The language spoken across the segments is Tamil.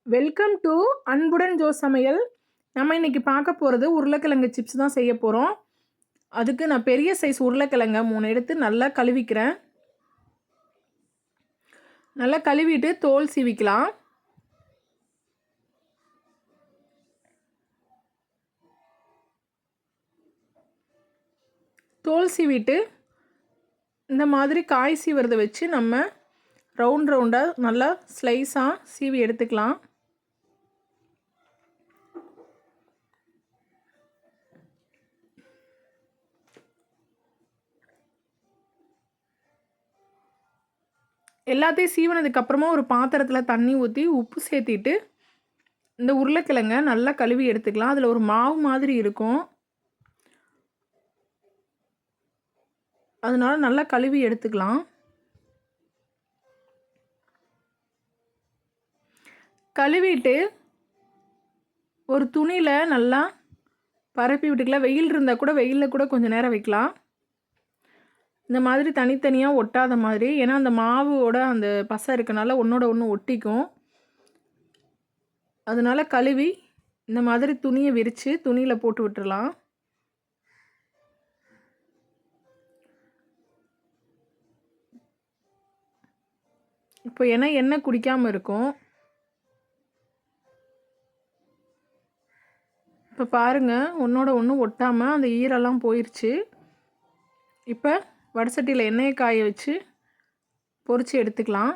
வெல்கம் டு அன்புடன் ஜோ சமையல். நம்ம இன்றைக்கி பார்க்க போகிறது உருளைக்கிழங்கு சிப்ஸ் தான் செய்ய போகிறோம். அதுக்கு நான் பெரிய சைஸ் உருளைக்கிழங்க 3 எடுத்து நல்லா கழுவிக்கிறேன். நல்லா கழுவிட்டு தோல் சீவிக்கலாம். தோல் சீவிட்டு இந்த மாதிரி காய் சீவுறதை வச்சு நம்ம ரவுண்டாக நல்லா ஸ்லைஸாக சீவி எடுத்துக்கலாம். எல்லாத்தையும் சீவினதுக்கப்புறமா ஒரு பாத்திரத்தில் தண்ணி ஊற்றி உப்பு சேர்த்திட்டு இந்த உருளைக்கிழங்க நல்லா கழுவி எடுத்துக்கலாம். அதில் ஒரு மாவு மாதிரி இருக்கும், அதனால நல்லா கழுவி எடுத்துக்கலாம். கழுவிட்டு ஒரு துணியில் நல்லா பரப்பி விட்டுக்கலாம். வெயில் இருந்தால் கூட வெயிலில் கூட கொஞ்சம் நேரம் வைக்கலாம். இந்த மாதிரி தனித்தனியாக ஒட்டாத மாதிரி, ஏன்னா அந்த மாவோட அந்த பசை இருக்கனால ஒன்றோட ஒன்று ஒட்டிக்கும். அதனால் கழுவி இந்த மாதிரி துணியை விரித்து துணியில் போட்டு விட்டுடலாம். இப்போ ஏன்னா எண்ணெய் குடிக்காமல் இருக்கும். இப்போ பாருங்கள், ஒன்றோட ஒன்று ஒட்டாமல் அந்த ஈரெல்லாம் போயிடுச்சு. இப்போ வடசட்டியில் எண்ணெயை காய வச்சு பொரித்து எடுத்துக்கலாம்.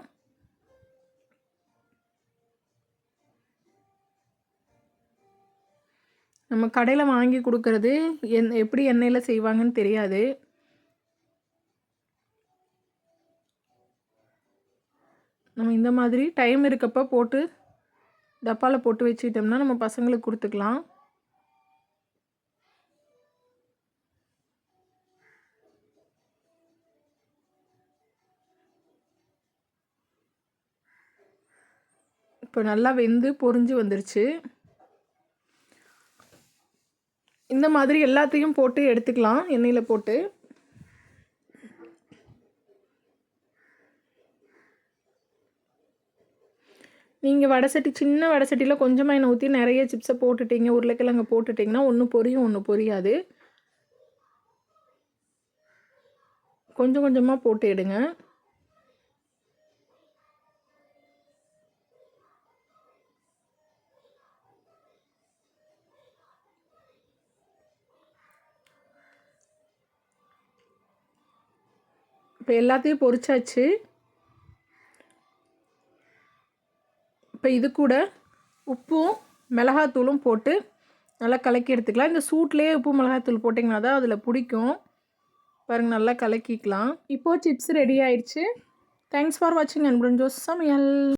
நம்ம கடையில் வாங்கி கொடுக்கறது எப்படி எண்ணெயில் செய்வாங்கன்னு தெரியாது. நம்ம இந்த மாதிரி டைம் இருக்கப்போ போட்டு டப்பாவில் போட்டு வச்சுக்கிட்டோம்னா நம்ம பசங்களுக்கு கொடுத்துக்கலாம். இப்போ நல்லா வெந்து பொரிஞ்சு வந்துருச்சு. இந்த மாதிரி எல்லாத்தையும் போட்டு எடுத்துக்கலாம் எண்ணெயில் போட்டு. நீங்கள் வடசட்டி சின்ன வடசட்டியில் கொஞ்சமாக எண்ணெய் ஊற்றி நிறைய சிப்ஸை போட்டுட்டிங்க, உருளைக்கிழங்கு போட்டுட்டிங்கன்னா ஒன்று பொரியும் ஒன்று பொரியாது. கொஞ்சம் கொஞ்சமாக போட்டு எடுங்க. இப்போ எல்லாத்தையும் பொரிச்சாச்சு. இப்போ இது கூட உப்பும் மிளகாத்தூளும் போட்டு நல்லா கலக்கி எடுத்துக்கலாம். இந்த சூட்லேயே உப்பு மிளகாத்தூள் போட்டிங்கன்னா தான் அதில் பிடிக்கும். பாருங்கள், நல்லா கலக்கிக்கலாம். இப்போது சிப்ஸ் ரெடி ஆயிடுச்சு. தேங்க்ஸ் ஃபார் வாட்சிங் அன்புடன் ஜோ சமையல்.